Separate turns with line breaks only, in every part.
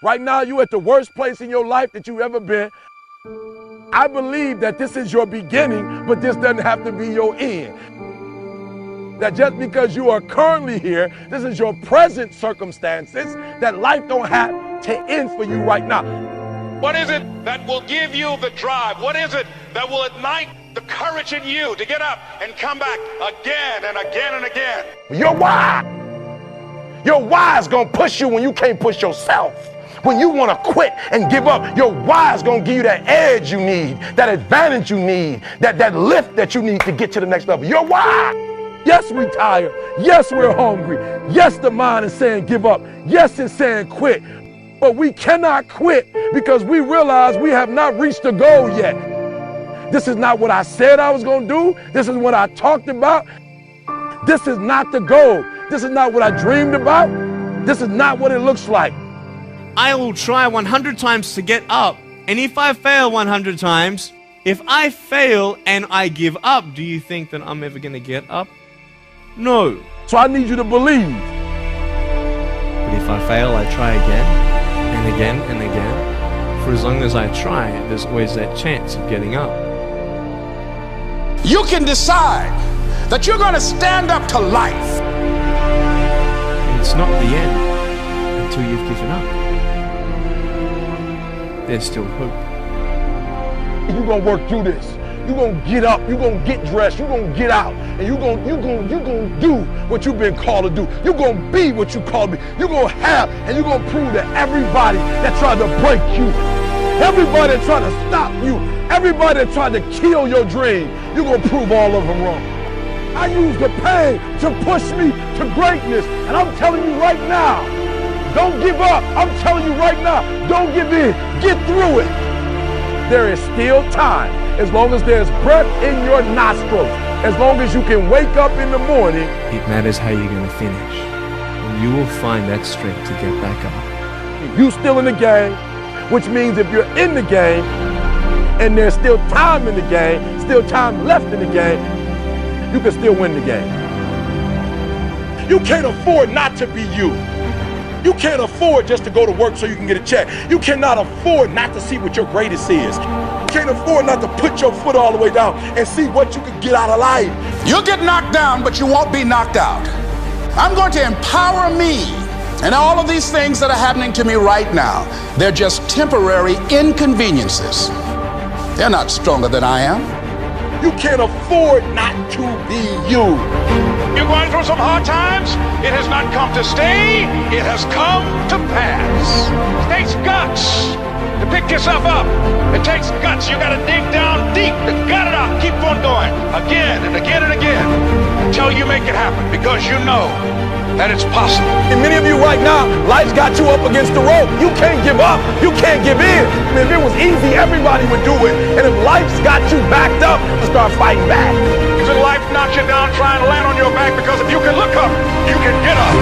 Right now, you're at the worst place in your life that you've ever been. I believe that this is your beginning, but this doesn't have to be your end. That just because you are currently here, this is your present circumstances, that life don't have to end for you right now.
What is it that will give you the drive? What is it that will ignite the courage in you to get up and come back again and again and again?
Your why. Your why is gonna push you when you can't push yourself. When you want to quit and give up, your why is going to give you that edge you need, that advantage you need, that lift that you need to get to the next level. Your why. Yes, we're tired. Yes, we're hungry. Yes, the mind is saying give up. Yes, it's saying quit. But we cannot quit because we realize we have not reached the goal yet. This is not what I said I was going to do. This is what I talked about. This is not the goal. This is not what I dreamed about. This is not what it looks like.
I will try 100 times to get up, and if I fail 100 times, if I fail and I give up, do you think that I'm ever going to get up? No.
So I need you to believe.
But if I fail, I try again, and again, and again. For as long as I try, there's always that chance of getting up.
You can decide that you're going to stand up to life.
And it's not the end until you've given up. There's still hope.
You're going to work through this. You're going to get up. You're going to get dressed. You're going to get out. And you're going to do what you've been called to do. You're going to be what you called to be. You're going to have, and you're going to prove to everybody that tried to break you, everybody that tried to stop you, everybody that tried to kill your dream, you're going to prove all of them wrong. I use the pain to push me to greatness. And I'm telling you right now, don't give up. I'm telling you right now, don't give in. Get through it. There is still time. As long as there's breath in your nostrils, as long as you can wake up in the morning.
It matters how you're going to finish. And you will find that strength to get back up.
You still in the game, which means if you're in the game and there's still time in the game, still time left in the game, you can still win the game. You can't afford not to be you. You can't afford just to go to work so you can get a check. You cannot afford not to see what your greatest is. You can't afford not to put your foot all the way down and see what you can get out of life.
You'll get knocked down, but you won't be knocked out. I'm going to empower me. And all of these things that are happening to me right now, they're just temporary inconveniences. They're not stronger than I am.
You can't afford not to be you.
You're going through some hard times. It has not come to stay. It has come to pass. It takes guts to pick yourself up. It takes guts. You got to dig down deep to gut it out. Keep on going again and again and again until you make it happen, because you know that it's possible.
And many of you right now, life's got you up against the rope. You can't give up. You can't give in. I mean, if it was easy, everybody would do it. And if life's got you backed up, start fighting back.
If life knocks you down, try and land on your back, because if you can look up, you can get up.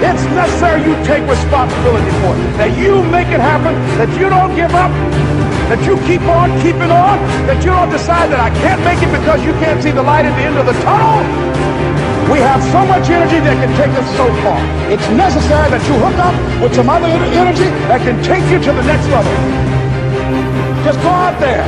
It's necessary you take responsibility for it. That you make it happen, that you don't give up, that you keep on keeping on, that you don't decide that I can't make it because you can't see the light at the end of the tunnel. We have so much energy that can take us so far. It's necessary that you hook up with some other energy that can take you to the next level. Just go out there.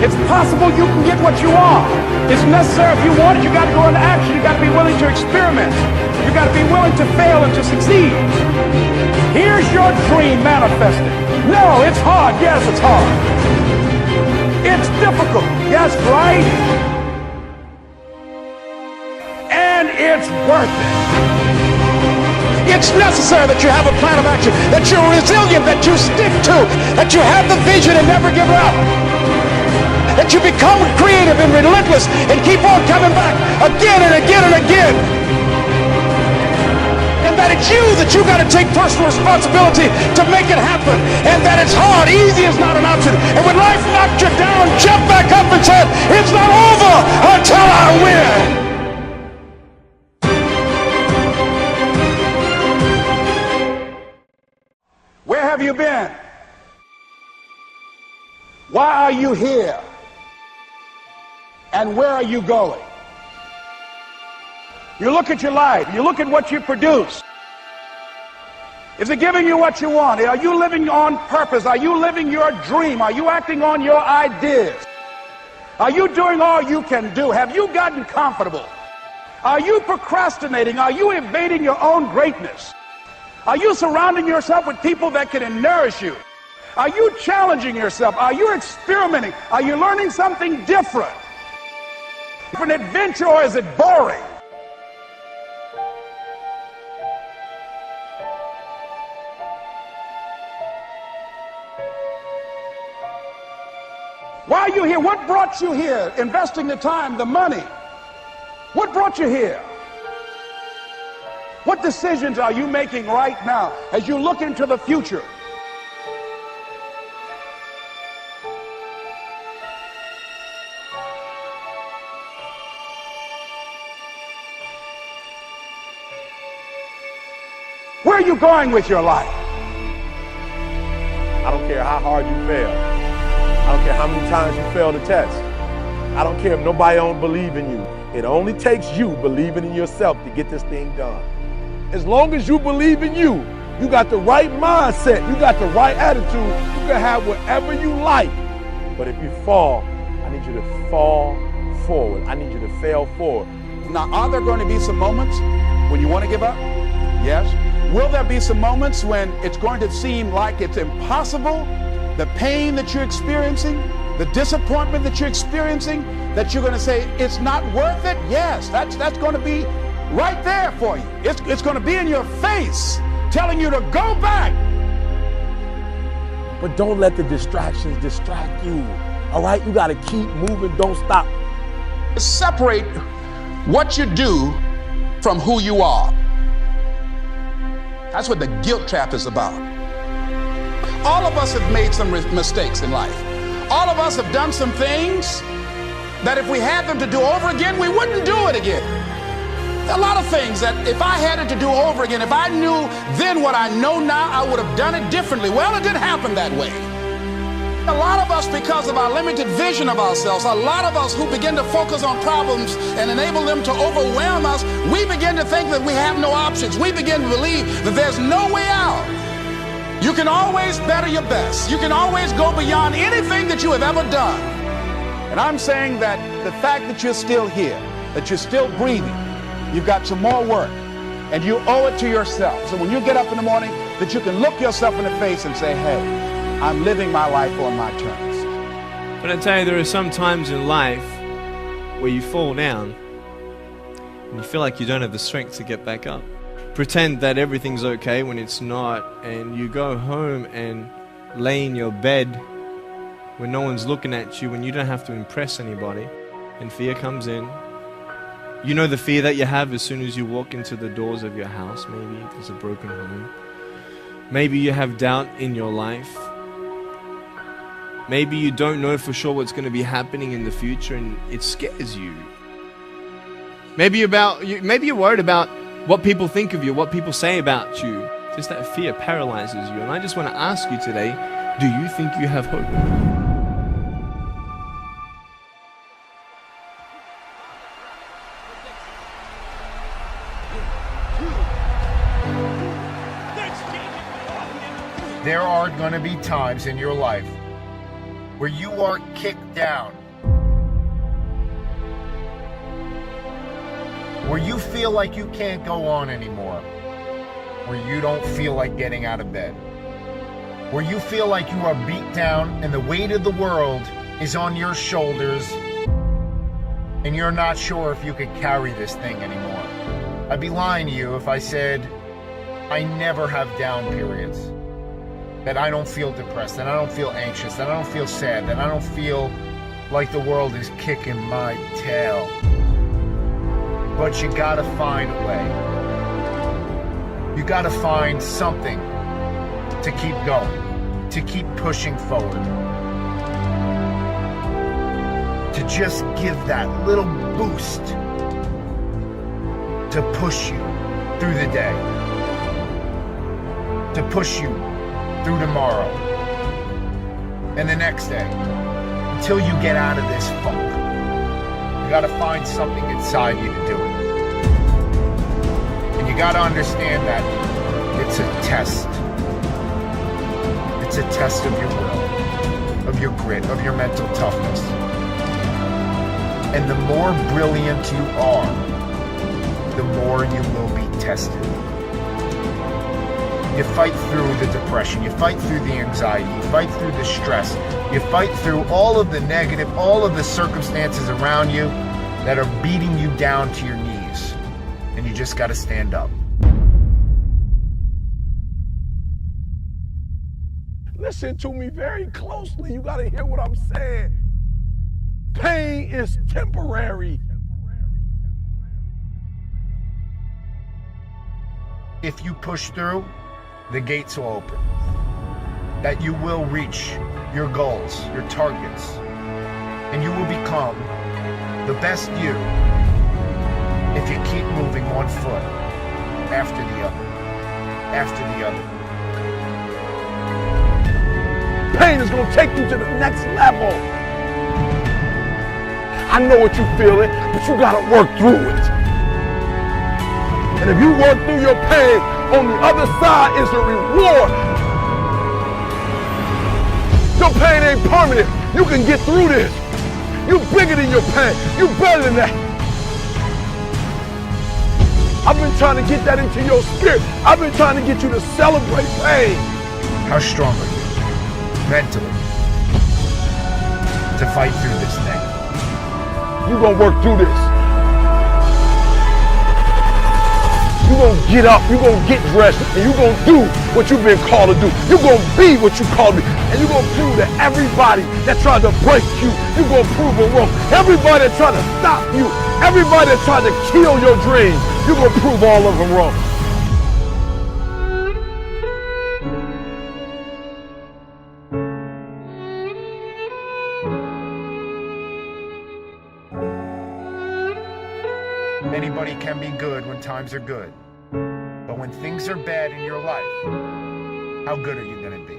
It's possible you can get what you want. It's necessary if you want it, you got to go into action. You got to be willing to experiment. You got to be willing to fail and to succeed. Here's your dream manifested. No, it's hard. Yes, it's hard. It's difficult. Yes, right? And it's worth it. It's necessary that you have a plan of action, that you're resilient, that you stick to, that you have the vision and never give up, that you become creative and relentless and keep on coming back again and again and again. And that it's you that you got to take personal responsibility to make it happen. And that it's hard. Easy is not an option. And when life knocked you down, jump back up and say, it's not over until I win. Where have you been? Why are you here? And where are you going? You look at your life, you look at what you produce. Is it giving you what you want? Are you living on purpose? Are you living your dream? Are you acting on your ideas? Are you doing all you can do? Have you gotten comfortable? Are you procrastinating? Are you evading your own greatness? Are you surrounding yourself with people that can nourish you? Are you challenging yourself? Are you experimenting? Are you learning something different? An adventure, or is it boring? Why are you here? What brought you here? Investing the time, the money. What brought you here? What decisions are you making right now as you look into the future? Where are you going with your life?
I don't care how hard you fail. I don't care how many times you fail the test. I don't care if nobody don't believe in you. It only takes you believing in yourself to get this thing done. As long as you believe in you, you got the right mindset, you got the right attitude, you can have whatever you like. But if you fall, I need you to fall forward. I need you to fail forward.
Now, are there going to be some moments when you want to give up? Yes. Will there be some moments when it's going to seem like it's impossible? The pain that you're experiencing, the disappointment that you're experiencing, that you're going to say, it's not worth it? Yes, that's going to be right there for you. It's going to be in your face, telling you to go back.
But don't let the distractions distract you. All right? You got to keep moving. Don't stop.
Separate what you do from who you are. That's what the guilt trap is about. All of us have made some mistakes in life. All of us have done some things that if we had them to do over again, we wouldn't do it again. There are a lot of things that if I had it to do over again, if I knew then what I know now, I would have done it differently. Well, it didn't happen that way. A lot of us, because of our limited vision of ourselves, a lot of us who begin to focus on problems and enable them to overwhelm us, we begin to think that we have no options. We begin to believe that there's no way out. You can always better your best. You can always go beyond anything that you have ever done. And I'm saying that the fact that you're still here, that you're still breathing, you've got some more work, and you owe it to yourself. So when you get up in the morning, that you can look yourself in the face and say, hey, I'm living my life on my terms.
But I tell you, there are some times in life where you fall down and you feel like you don't have the strength to get back up. Pretend that everything's okay when it's not, and you go home and lay in your bed when no one's looking at you, when you don't have to impress anybody, and fear comes in. You know the fear that you have as soon as you walk into the doors of your house. Maybe there's a broken home. Maybe you have doubt in your life. Maybe you don't know for sure what's going to be happening in the future, and it scares you. Maybe you're worried about what people think of you, what people say about you. Just that fear paralyzes you. And I just want to ask you today, do you think you have hope?
There are going to be times in your life where you are kicked down, where you feel like you can't go on anymore, where you don't feel like getting out of bed, where you feel like you are beat down and the weight of the world is on your shoulders and you're not sure if you could carry this thing anymore. I'd be lying to you if I said I never have down periods, that I don't feel depressed, that I don't feel anxious, that I don't feel sad, that I don't feel like the world is kicking my tail. But you gotta find a way. You gotta find something to keep going, to keep pushing forward, to just give that little boost to push you through the day, to push you through tomorrow and the next day until you get out of this funk. You gotta find something inside you to do it. And you gotta understand that It's a test. It's a test of your will, of your grit, of your mental toughness. And the more brilliant you are, the more you will be tested. You fight through the depression, you fight through the anxiety, you fight through the stress, you fight through all of the negative, all of the circumstances around you that are beating you down to your knees. And you just got to stand up.
Listen to me very closely. You got to hear what I'm saying. Pain is temporary.
If you push through, the gates will open. That you will reach your goals, your targets, and you will become the best you if you keep moving one foot after the other, after the other.
Pain is going to take you to the next level. I know what you feel it, but you got to work through it. And if you work through your pain, on the other side is a reward. Your pain ain't permanent. You can get through this. You're bigger than your pain. You're better than that. I've been trying to get that into your spirit. I've been trying to get you to celebrate pain.
How strong are you mentally to fight through this thing?
You're going to work through this. You're going to get up, you're going to get dressed, and you're going to do what you've been called to do. You're going to be what you called to be. And you're going to prove to everybody that tried to break you, you're going to prove them wrong. Everybody that tried to stop you, everybody that tried to kill your dreams, you're going to prove all of them wrong.
Anybody can be good when times are good. But when things are bad in your life, how good are you going to be?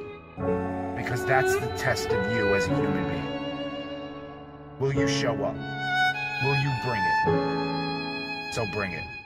Because that's the test of you as a human being. Will you show up? Will you bring it? So bring it.